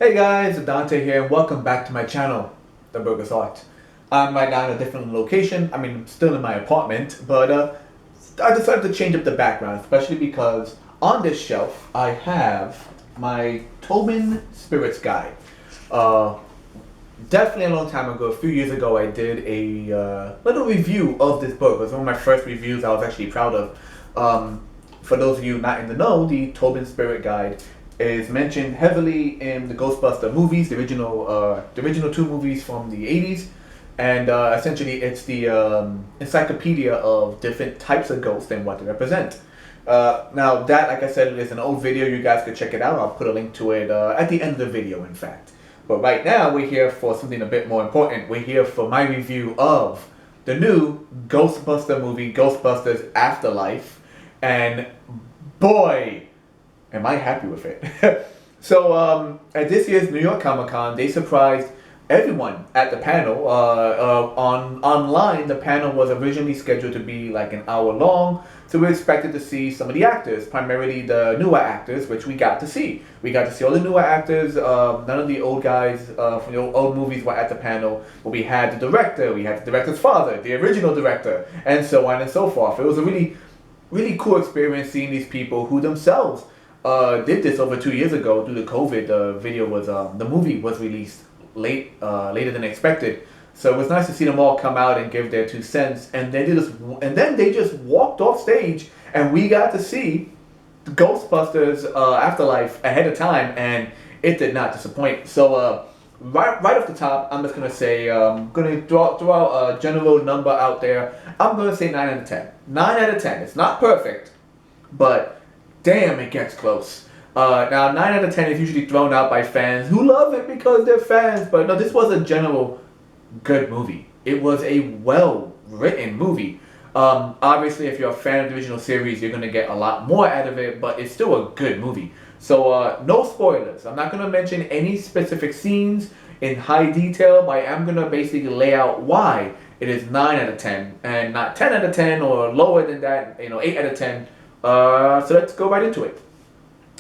Hey guys, Dante here, and welcome back to my channel, The Burger's Art. I'm right now in a different location. I mean, still in my apartment, but I decided to change up the background, especially because on this shelf I have my Tobin Spirits Guide. Definitely a long time ago, a few years ago, I did a little review of this book. It was one of my first reviews I was actually proud of. For those of you not in the know, the Tobin Spirit Guide is mentioned heavily in the GhostBusters movies, the original two movies from the 80s, and essentially it's the encyclopedia of different types of ghosts and what they represent. Now that, like I said, is an old video. You guys could check it out. I'll put a link to it at the end of the video, in fact. But right now we're here for something a bit more important. We're here for my review of the new Ghostbuster movie, Ghostbusters Afterlife, and boy, am I happy with it. So at this year's New York Comic Con, they surprised everyone at the panel. Online, the panel was originally scheduled to be like an hour long, so we expected to see some of the actors, primarily the newer actors, which we got to see. We got to see all the newer actors. None of the old guys from the old movies were at the panel, but we had the director, we had the director's father, the original director, and so on and so forth. It was a really cool experience seeing these people who themselves did this over 2 years ago due to COVID. The movie was released later than expected, so it was nice to see them all come out and give their 2 cents. And then they just walked off stage, and we got to see Ghostbusters Afterlife ahead of time, and it did not disappoint. So right off the top, I'm just gonna say, gonna throw out a general number out there. I'm gonna say 9 out of 10. 9 out of 10. It's not perfect, but damn, it gets close. Now, 9 out of 10 is usually thrown out by fans who love it because they're fans, but no, this was a general good movie. It was a well-written movie. Obviously, if you're a fan of the original series, you're going to get a lot more out of it, but it's still a good movie. So, no spoilers. I'm not going to mention any specific scenes in high detail, but I am going to basically lay out why it is 9 out of 10, and not 10 out of 10 or lower than that, 8 out of 10. So let's go right into it.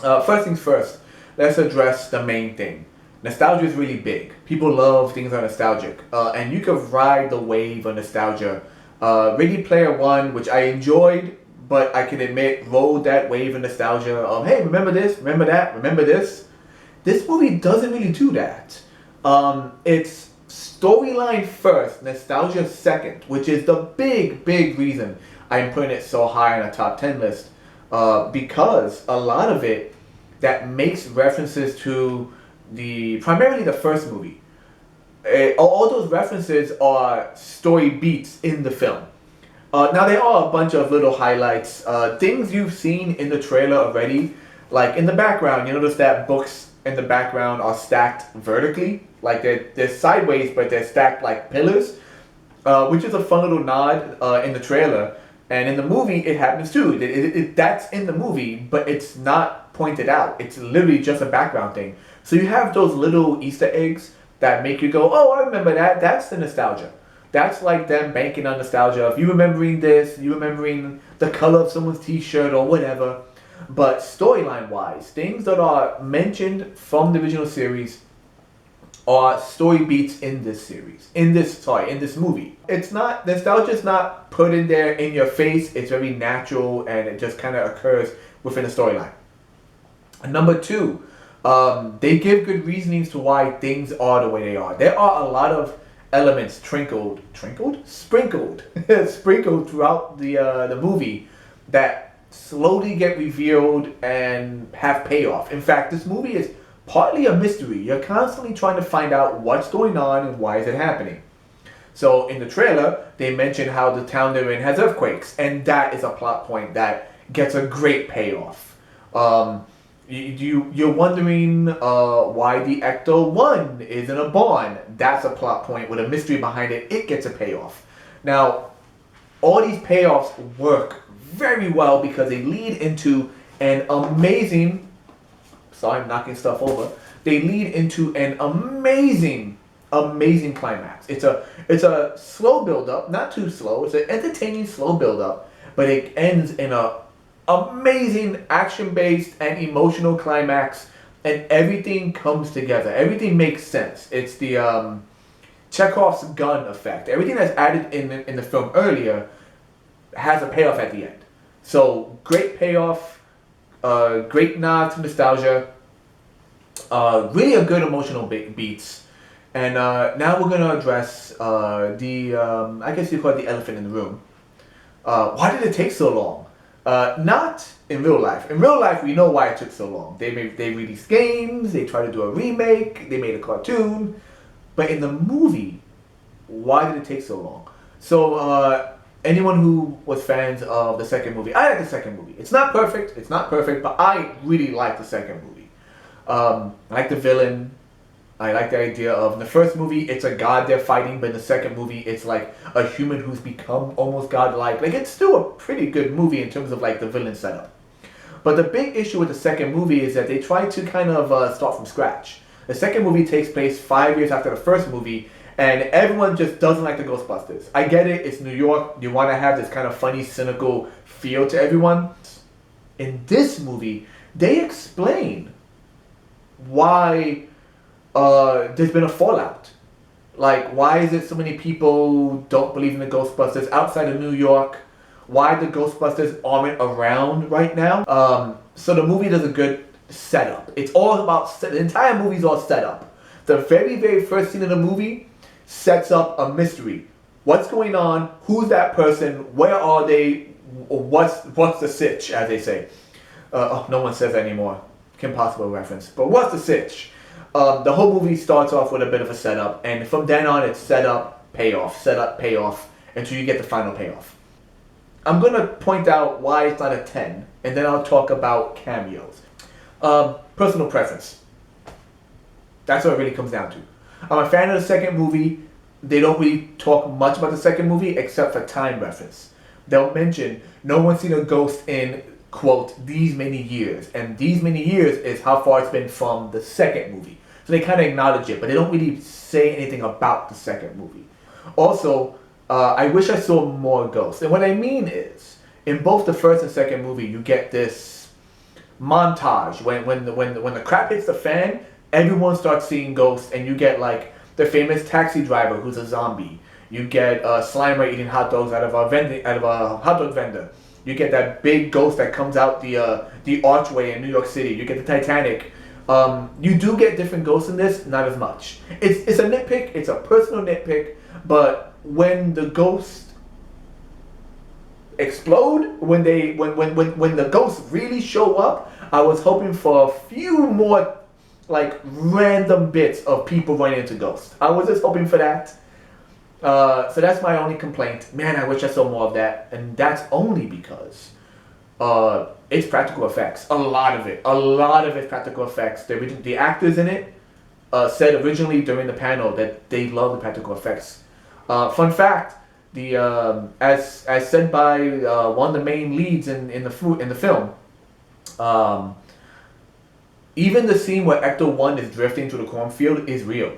First things first, let's address the main thing. Nostalgia is really big. People love things that are nostalgic, and you can ride the wave of nostalgia. Ready Player One, which I enjoyed, but I can admit rode that wave of nostalgia of, hey, remember this, remember that, remember this. This movie doesn't really do that. It's storyline first, nostalgia second, which is the big reason I'm putting it so high on a top 10 list. Because a lot of it that makes references to primarily the first movie. All those references are story beats in the film. Now there are a bunch of little highlights, things you've seen in the trailer already. Like in the background, you notice that books in the background are stacked vertically, like they're sideways, but they're stacked like pillars, which is a fun little nod in the trailer. And in the movie, it happens too. That's in the movie, but it's not pointed out. It's literally just a background thing. So you have those little Easter eggs that make you go, oh, I remember that. That's the nostalgia. That's like them banking on nostalgia. If you remembering this, you remembering the color of someone's t-shirt or whatever. But storyline-wise, things that are mentioned from the original series are story beats in this series. In this movie. It's not, nostalgia's not put in there in your face. It's very natural, and it just kind of occurs within the storyline. And number 2, they give good reasonings to why things are the way they are. There are a lot of elements sprinkled throughout the movie that slowly get revealed and have payoff. In fact, this movie is partly a mystery. You're constantly trying to find out what's going on and why is it happening. So in the trailer, they mention how the town they're in has earthquakes, and that is a plot point that gets a great payoff. You're wondering why the Ecto-1 is in a barn. That's a plot point with a mystery behind it. It gets a payoff. Now, all these payoffs work very well because they lead into an amazing... Sorry, I'm knocking stuff over. They lead into an amazing climax. It's a slow build up, not too slow. It's an entertaining slow build up, but it ends in a amazing action-based and emotional climax and everything comes together. Everything makes sense. It's the Chekhov's gun effect. Everything that's added in the film earlier has a payoff at the end. So great payoff, great nod to nostalgia, really a good emotional beats. And now we're gonna address I guess you call it the elephant in the room. Why did it take so long? Not in real life. In real life, we know why it took so long. They released games, they tried to do a remake, they made a cartoon. But in the movie, why did it take so long? So anyone who was fans of the second movie, I like the second movie. It's not perfect, but I really like the second movie. I like the villain. I like the idea of, in the first movie, it's a god they're fighting, but in the second movie, it's like a human who's become almost godlike. Like, it's still a pretty good movie in terms of like the villain setup. But the big issue with the second movie is that they tried to kind of start from scratch. The second movie takes place 5 years after the first movie, and everyone just doesn't like the Ghostbusters. I get it, it's New York, you want to have this kind of funny, cynical feel to everyone. In this movie, they explain why there's been a fallout. Like, why is it so many people don't believe in the Ghostbusters outside of New York? Why the Ghostbusters aren't around right now? So the movie does a good setup. It's all about, the entire movie's all set up. The very, very first scene of the movie sets up a mystery. What's going on? Who's that person? Where are they? What's the sitch, as they say? No one says that anymore. Kim Possible reference. But what's the sitch? The whole movie starts off with a bit of a setup, and from then on it's setup, payoff, until you get the final payoff. I'm going to point out why it's not a 10, and then I'll talk about cameos. Personal preference. That's what it really comes down to. I'm a fan of the second movie. They don't really talk much about the second movie except for time reference. They'll mention no one's seen a ghost in, quote, these many years. And these many years is how far it's been from the second movie. So they kind of acknowledge it, but they don't really say anything about the second movie. Also, I wish I saw more ghosts. And what I mean is, in both the first and second movie, you get this montage. When the crap hits the fan, everyone starts seeing ghosts, and you get like the famous taxi driver who's a zombie. You get Slimer eating hot dogs out of a hot dog vendor. You get that big ghost that comes out the archway in New York City. You get the Titanic. You do get different ghosts in this, not as much. It's a nitpick. It's a personal nitpick. But when the ghosts explode, when the ghosts really show up, I was hoping for a few more like random bits of people running into ghosts. I was just hoping for that. So that's my only complaint. Man, I wish I saw more of that. And that's only because it's practical effects. A lot of it's practical effects. The actors in it said originally during the panel that they love the practical effects. Fun fact: as said by one of the main leads in the film, even the scene where Ecto 1 is drifting through the cornfield is real.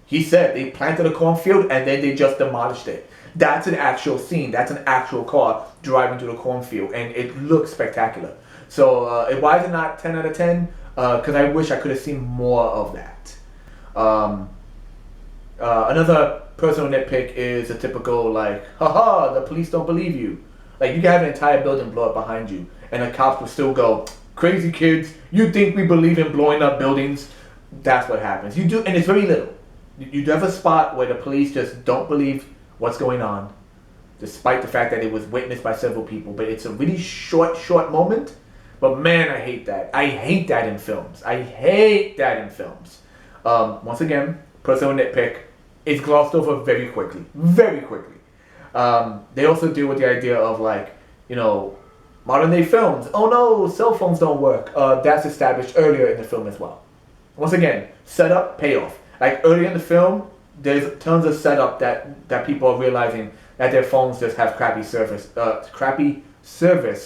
He said they planted a cornfield and then they just demolished it. That's an actual scene. That's an actual car driving through the cornfield, and it looks spectacular. So why is it not 10 out of 10? Because I wish I could have seen more of that. Another personal nitpick is a typical like, haha, the police don't believe you. Like, you can have an entire building blow up behind you, and the cops will still go, crazy kids, you think we believe in blowing up buildings? That's what happens. You do, and it's very little. You do have a spot where the police just don't believe what's going on, despite the fact that it was witnessed by several people. But it's a really short moment. But man, I hate that. I hate that in films. Once again, personal nitpick. It's glossed over very quickly. They also deal with the idea of like, modern day films. Oh no, cell phones don't work. That's established earlier in the film as well. Once again, setup, payoff. Like earlier in the film, there's tons of setup that people are realizing that their phones just have crappy service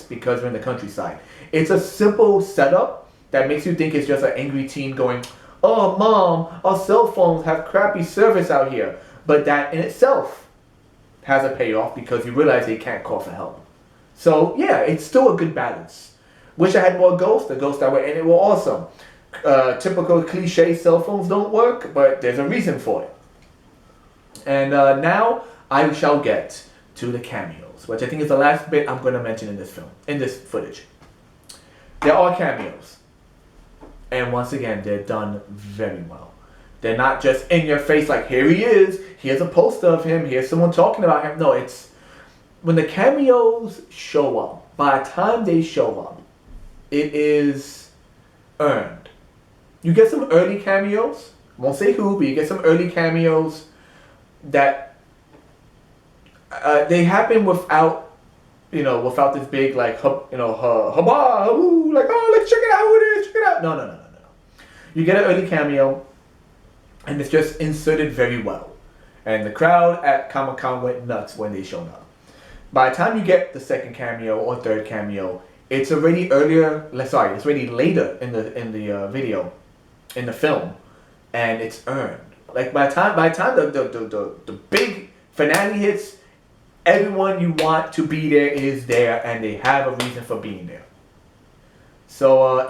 because they're in the countryside. It's a simple setup that makes you think it's just an angry teen going, oh mom, our cell phones have crappy service out here. But that in itself has a payoff because you realize they can't call for help. So yeah, it's still a good balance. Wish I had more ghosts. The ghosts that were in it were awesome. typical cliche cell phones don't work, but there's a reason for it. And now I shall get to the cameos, which I think is the last bit I'm going to mention in this footage. There are cameos. And once again, they're done very well. They're not just in your face like, here he is, here's a poster of him, here's someone talking about him. No, it's when the cameos show up, by the time they show up, it is earned. You get some early cameos, won't say who, but you get some early cameos that they happen without, without this big like, hubba, ooh, like, oh, let's check it out, who it is, check it out. No. You get an early cameo, and it's just inserted very well. And the crowd at Comic-Con went nuts when they showed up. By the time you get the second cameo or third cameo, it's already it's already later in the video, in the film, and it's earned. Like by the time the big finale hits, everyone you want to be there is there, and they have a reason for being there. So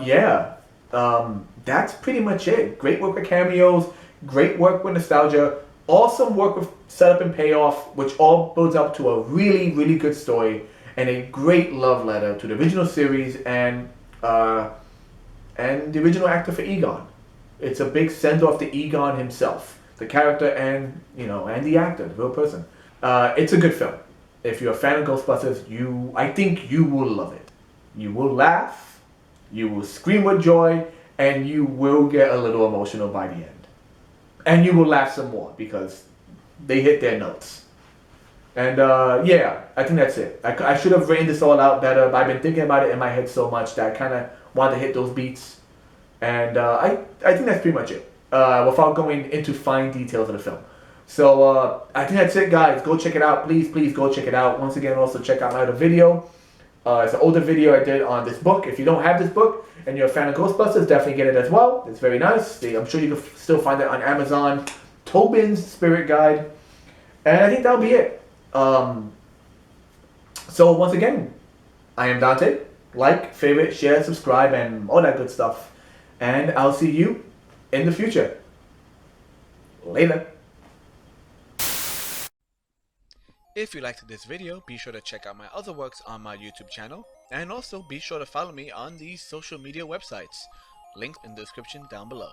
that's pretty much it. Great work with cameos, great work with nostalgia, awesome work with setup and payoff, which all builds up to a really, really good story and a great love letter to the original series and the original actor for Egon. It's a big send off to Egon himself, the character and the actor, the real person. It's a good film. If you're a fan of Ghostbusters, I think you will love it. You will laugh, you will scream with joy, and you will get a little emotional by the end. And you will laugh some more because they hit their notes. And I think that's it. I should have written this all out better, but I've been thinking about it in my head so much that I kind of wanted to hit those beats. And I think that's pretty much it, without going into fine details of the film. So I think that's it, guys. Go check it out. Please go check it out. Once again, also check out my other video. It's an older video I did on this book. If you don't have this book and you're a fan of Ghostbusters, definitely get it as well. It's very nice. I'm sure you can still find it on Amazon. Tobin's Spirit Guide. And I think that'll be it. So once again, I am Dante. Like, favorite, share, subscribe, and all that good stuff. And I'll see you in the future. Later. If you liked this video, be sure to check out my other works on my YouTube channel, and also be sure to follow me on these social media websites. Links in the description down below.